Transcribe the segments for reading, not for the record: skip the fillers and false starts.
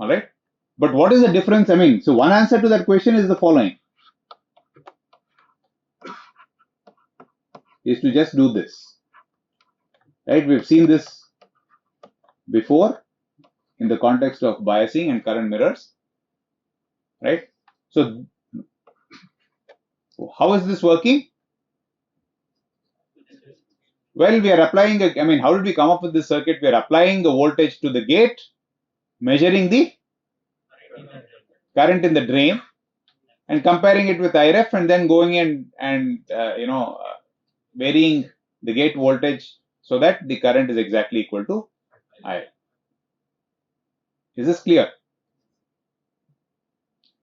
All right. But what is the difference? I mean, so one answer to that question is the following: is to just do this. Right? We've seen this before in the context of biasing and current mirrors. Right? So how is this working? Well, we are applying I mean, how did we come up with this circuit? We are applying the voltage to the gate, measuring the current in the drain, and comparing it with IREF, and then going in and varying the gate voltage so that the current is exactly equal to IREF. Is this clear?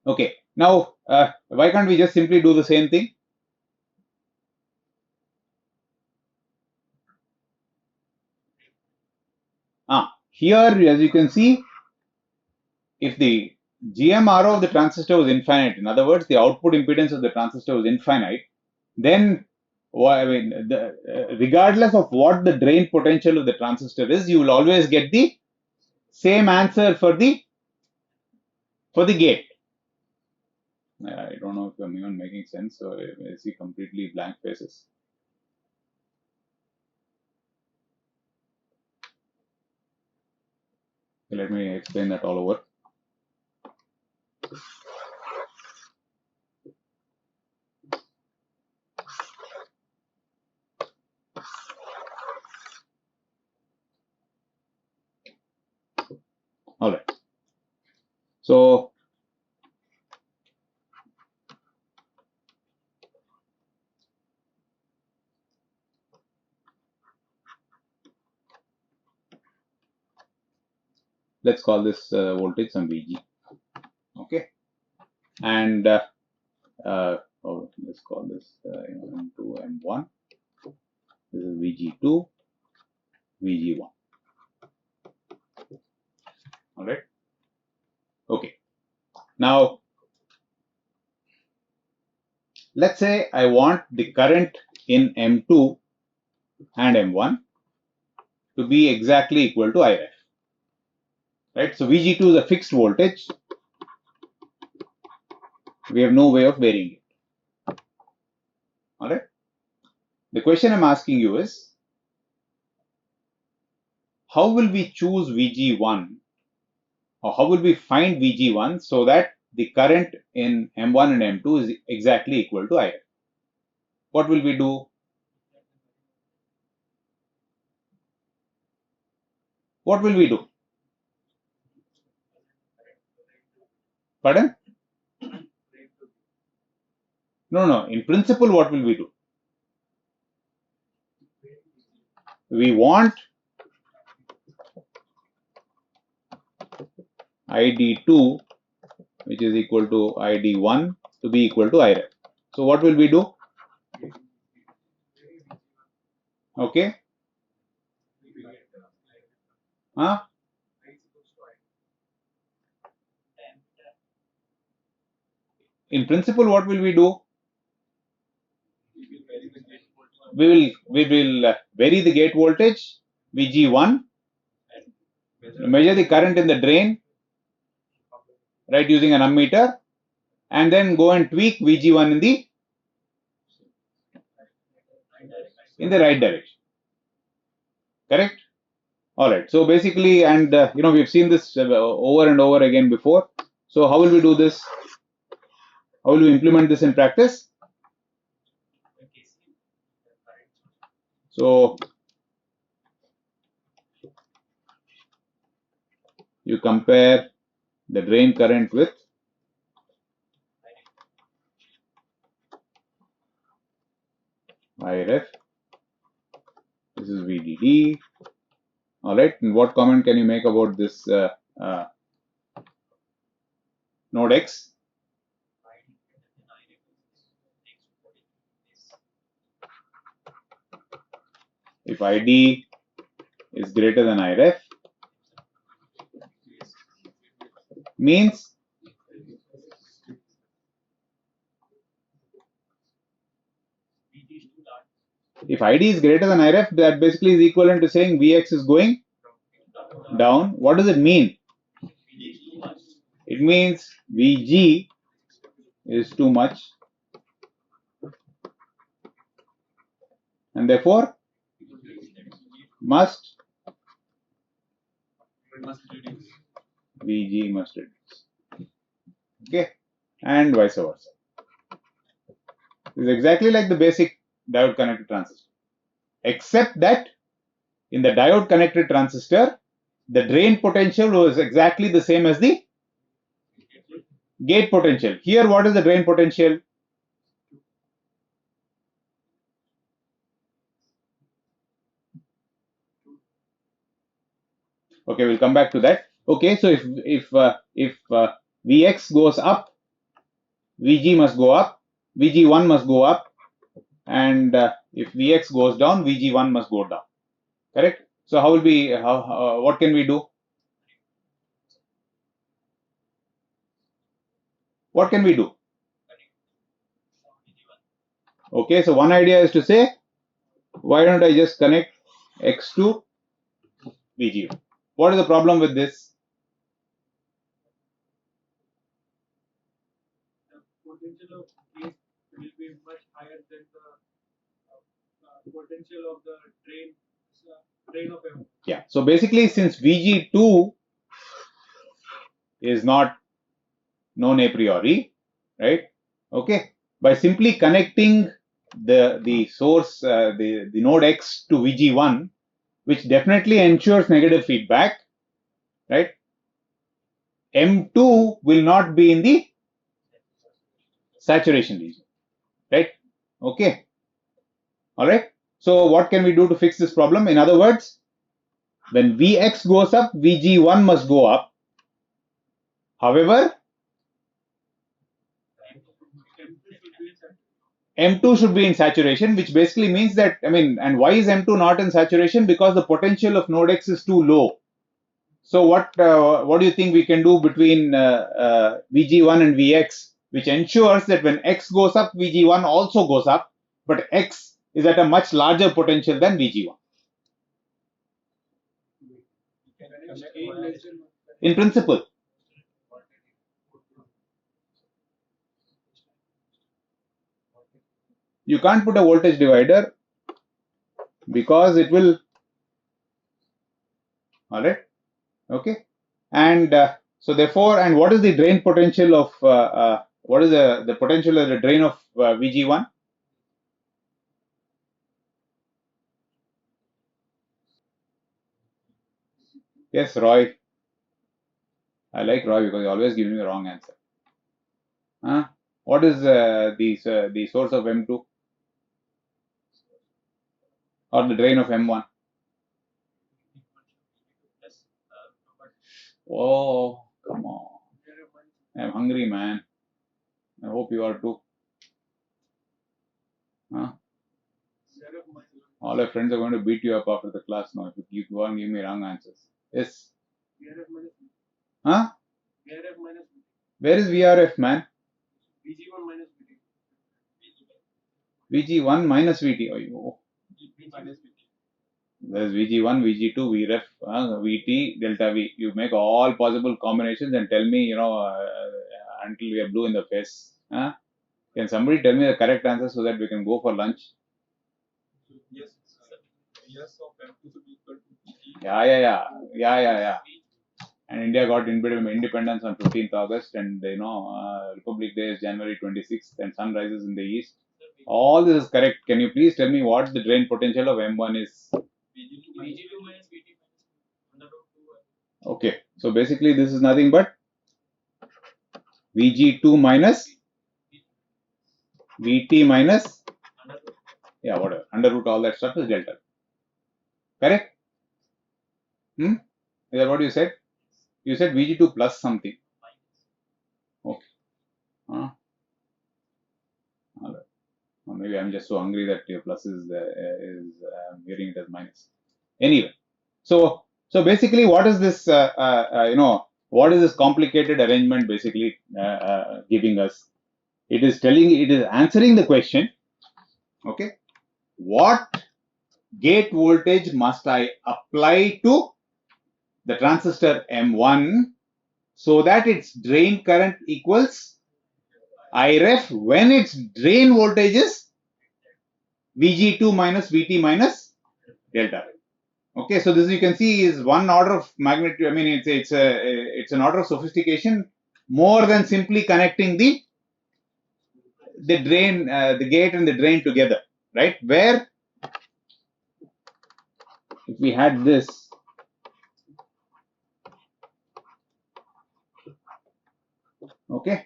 Okay. Now, why can't we just simply do the same thing? Here, as you can see, if the GMRO of the transistor was infinite, in other words, the output impedance of the transistor was infinite, then regardless of what the drain potential of the transistor is, you will always get the same answer for the gate. I don't know if I'm even making sense, so I see completely blank faces. Let me explain that all over. All right. So let's call this voltage some VG. Okay. And let's call this M2, M1. This is VG2, VG1. All right. Okay. Now, let's say I want the current in M2 and M1 to be exactly equal to IREF. Right. So VG2 is a fixed voltage. We have no way of varying it. All right. The question I'm asking you is, how will we choose VG1, or how will we find VG1 so that the current in M1 and M2 is exactly equal to IREF? What will we do? What will we do? Pardon? No. In principle, what will we do? We want ID2, which is equal to ID1, to be equal to IREF. So what will we do? Okay. In principle, what will we do? We will vary the gate voltage VG1, measure the current in the drain, right, using an ammeter, and then go and tweak VG1 in the right direction. Correct? All right. So basically, and we've seen this over and over again before. So how will we do this? How will we implement this in practice? So you compare the drain current with IREF. This is VDD. All right. And what comment can you make about this node X? If ID is greater than IREF, means if ID is greater than IREF, that basically is equivalent to saying Vx is going down. What does it mean? it means VG is too much, and therefore VG must reduce. Okay, and vice versa. It's exactly like the basic diode connected transistor, except that in the diode connected transistor, the drain potential was exactly the same as the gate potential. Here, what is the drain potential? Okay, we'll come back to that. Okay, so if Vx goes up, Vg must go up, Vg1 must go up, and if Vx goes down, Vg1 must go down. Correct? So how will we? What can we do? What can we do? Okay, so one idea is to say, why don't I just connect X to Vg1? What is the problem with this? Potential of gate will be much higher than the potential of the drain of M. Yeah. So basically, since Vg2 is not known a priori, right? Okay. By simply connecting the source, the node X to Vg1, which definitely ensures negative feedback, right? M2 will not be in the saturation region, right? Okay. All right. So what can we do to fix this problem? In other words, when Vx goes up, Vg1 must go up. However, M2 should be in saturation, which basically means that, I mean, and why is M2 not in saturation? Because the potential of node X is too low. So what do you think we can do between Vg1 and Vx, which ensures that when X goes up, Vg1 also goes up, but X is at a much larger potential than Vg1? In principle. You can't put a voltage divider because it will, all right, okay, and so therefore, and what is the drain potential of what is the potential of the drain of Vg1? Yes, Roy. I like Roy because he always gives me the wrong answer. Huh? What is the source of M2 or the drain of M1? Oh, come on. I'm hungry, man. I hope you are too. Huh? All our friends are going to beat you up after the class now if you go and give me wrong answers. Yes. Huh? Where is VRF, man? VG1 minus VT. VG1 minus VT. Oh, there's VG1, VG2, VREF, VT, delta V. You make all possible combinations and tell me, until we are blue in the face. Huh? Can somebody tell me the correct answer so that we can go for lunch? Yes, of M2 should be equal to Yeah. And India got independence on 15th August, and Republic Day is January 26th, and sun rises in the east. All this is correct. Can you please tell me what the drain potential of M1 is? VG2 minus VT under root 2. Okay, so basically this is nothing but Vg2 minus Vt minus, yeah, whatever, under root all that stuff is delta. Correct? Is that what you said? You said Vg2 plus something. Okay. All right. Or maybe I'm just so hungry that your plus is hearing it as minus. Anyway, so basically, what is this? What is this complicated arrangement basically giving us? It is answering the question. Okay, what gate voltage must I apply to the transistor M1 so that its drain current equals Iref when its drain voltage is Vg2 minus Vt minus delta. Okay, so this you can see is one order of magnitude. I mean, it's an order of sophistication more than simply connecting the drain, the gate and the drain together, right? Where if we had this, okay,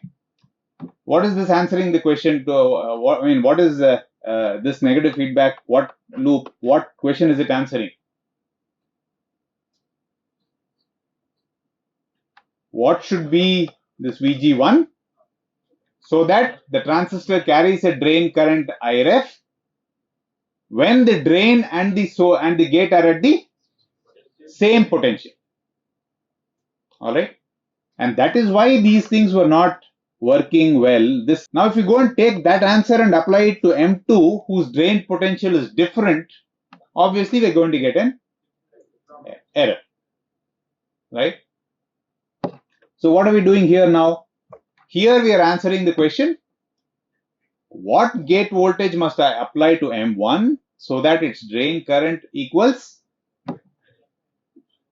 what is this answering the question to? What I mean, what is this negative feedback? What loop? What question is it answering? What should be this Vg1 so that the transistor carries a drain current Iref when the drain and the gate are at the same potential. All right, and that is why these things were not working well. This now, if you go and take that answer and apply it to M2, whose drain potential is different, obviously we're going to get an error, right? So what are we doing here now? Here we are answering the question: what gate voltage must I apply to M1 so that its drain current equals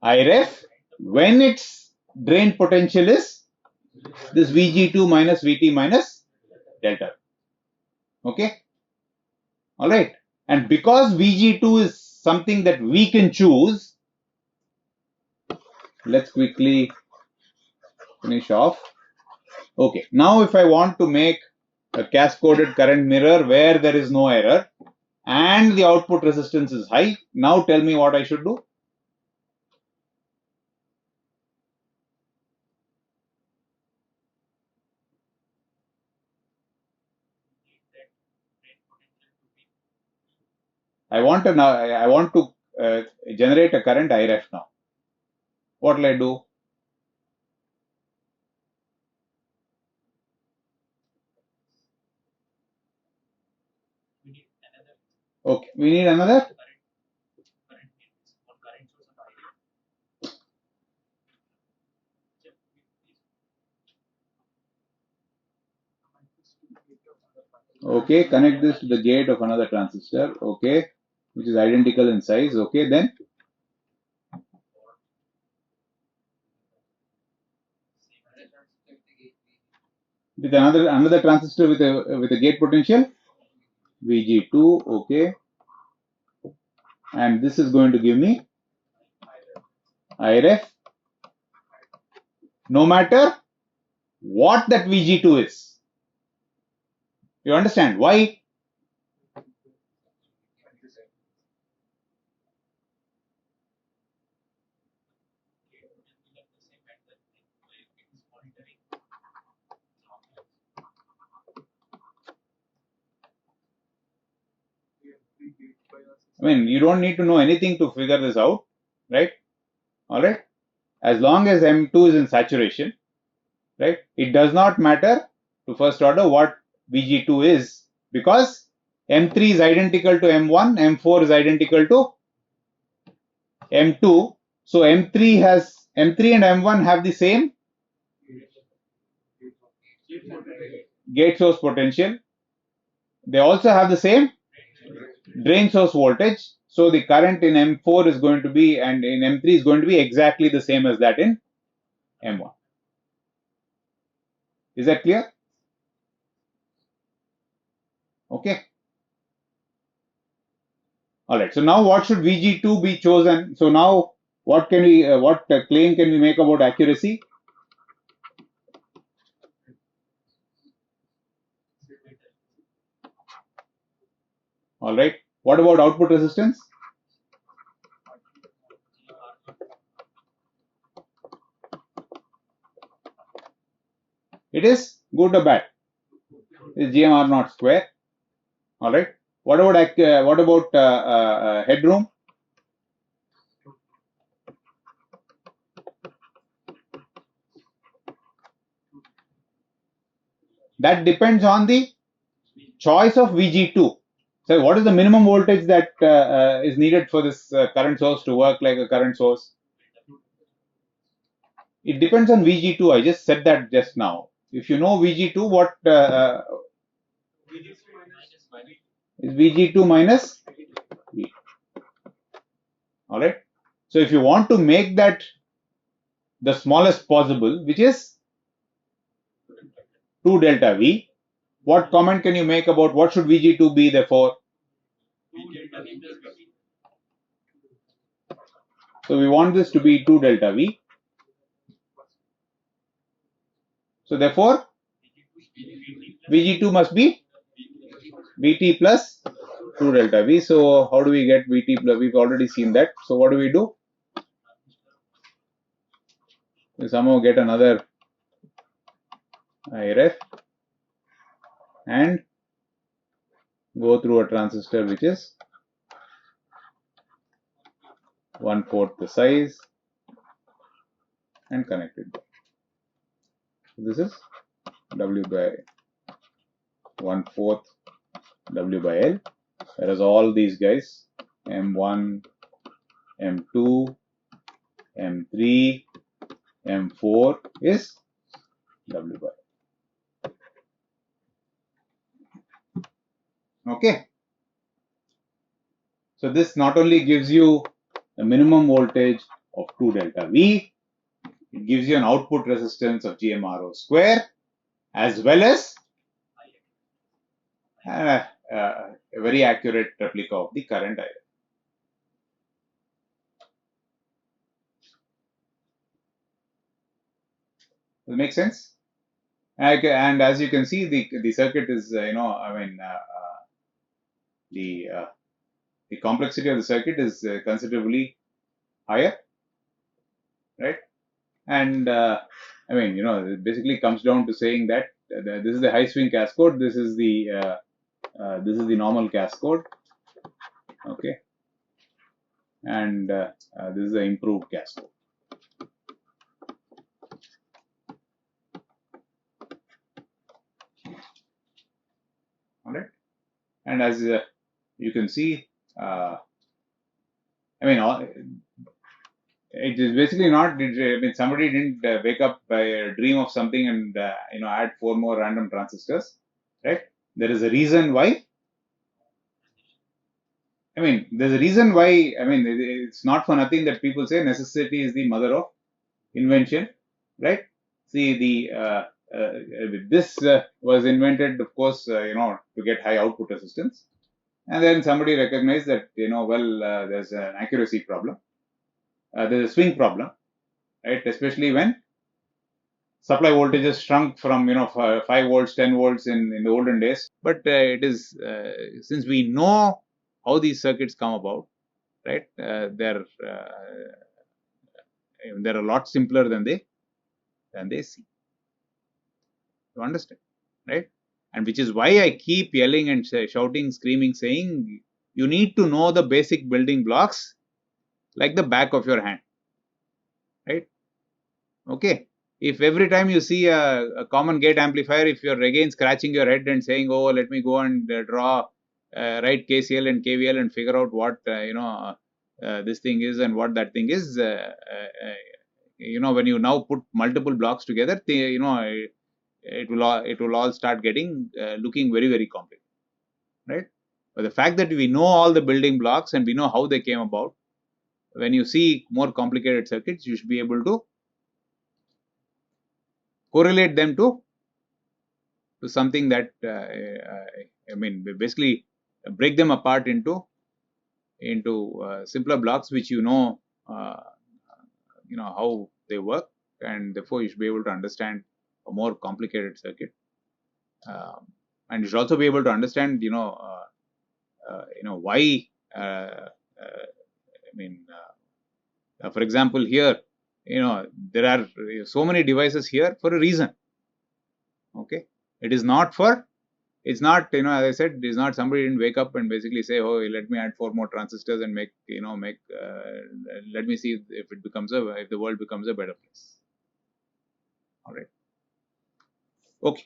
Iref when its drain potential is this Vg2 minus Vt minus delta. Okay, all right. And because Vg2 is something that we can choose, let's quickly finish off. Okay, now if I want to make a cascoded current mirror where there is no error and the output resistance is high, now tell me what I should do. I want to generate a current Iref now. What will I do? Okay, we need another. Okay, connect this to the gate of another transistor. Okay, which is identical in size. Okay, then with another transistor with a gate potential Vg2. Okay, and this is going to give me Iref no matter what that Vg2 is. You understand why? I mean, you don't need to know anything to figure this out, right? All right. As long as M2 is in saturation, right? It does not matter to first order what Vg2 is because M3 is identical to M1, M4 is identical to M2. So M3 and M1 have the same gate source potential. They also have the same drain source voltage. So the current in M4 is going to be and in M3 is going to be exactly the same as that in M1. Is that clear? Okay. All right. So now what should Vg2 be chosen? So now what can we what claim can we make about accuracy? All right. What about output resistance? It is good or bad? It's GMR naught square. All right. What about headroom? That depends on the choice of Vg2. So what is the minimum voltage that is needed for this current source to work like a current source? It depends on VG2. I just said that just now. If you know VG2, what is VG2 minus V? All right. So if you want to make that the smallest possible, which is 2 delta V, what comment can you make about what should VG2 be therefore? So we want this to be 2 delta V. So therefore, VG2 must be VT plus 2 delta V. So how do we get VT plus? We've already seen that. So what do? We somehow get another IRF and go through a transistor which is 1/4 the size and connect it. This is W by 1/4 W by L, whereas all these guys M1, M2, M3, M4 is W by L. Okay. So this not only gives you a minimum voltage of 2 delta V, it gives you an output resistance of GMRO square as well as a very accurate replica of the current IR. Does it make sense? And as you can see, the circuit is the complexity of the circuit is considerably higher, right? And it basically comes down to saying that this is the high swing cascode, this is the normal cascode, okay, and this is the improved cascode. All right, and as you can see, it is basically not. Somebody didn't wake up by a dream of something and add 4 more random transistors, right? There is a reason why. There's a reason why. It's not for nothing that people say necessity is the mother of invention, right? See, this was invented, of course, to get high output resistance, and then somebody recognized that there's an accuracy problem, there's a swing problem, right? Especially when supply voltages shrunk from 5 volts, 10 volts in the olden days. But it is since we know how these circuits come about, right? They're a lot simpler than they seem. You understand, right? And which is why I keep yelling and shouting, screaming, saying you need to know the basic building blocks like the back of your hand, right? Okay. If every time you see a common gate amplifier, if you're again scratching your head and saying, oh, let me go and write KCL and KVL and figure out what this thing is and what that thing is, when you now put multiple blocks together, it will all start getting looking very, very complicated, right? But the fact that we know all the building blocks and we know how they came about, when you see more complicated circuits, you should be able to correlate them to something that basically break them apart into simpler blocks, which how they work, and therefore you should be able to understand a more complicated circuit, and you should also be able to understand why for example here there are so many devices here for a reason. Okay, it's not as I said, it's not somebody didn't wake up and basically say, oh, let me add 4 more transistors and let me see if if the world becomes a better place. All right. Okay.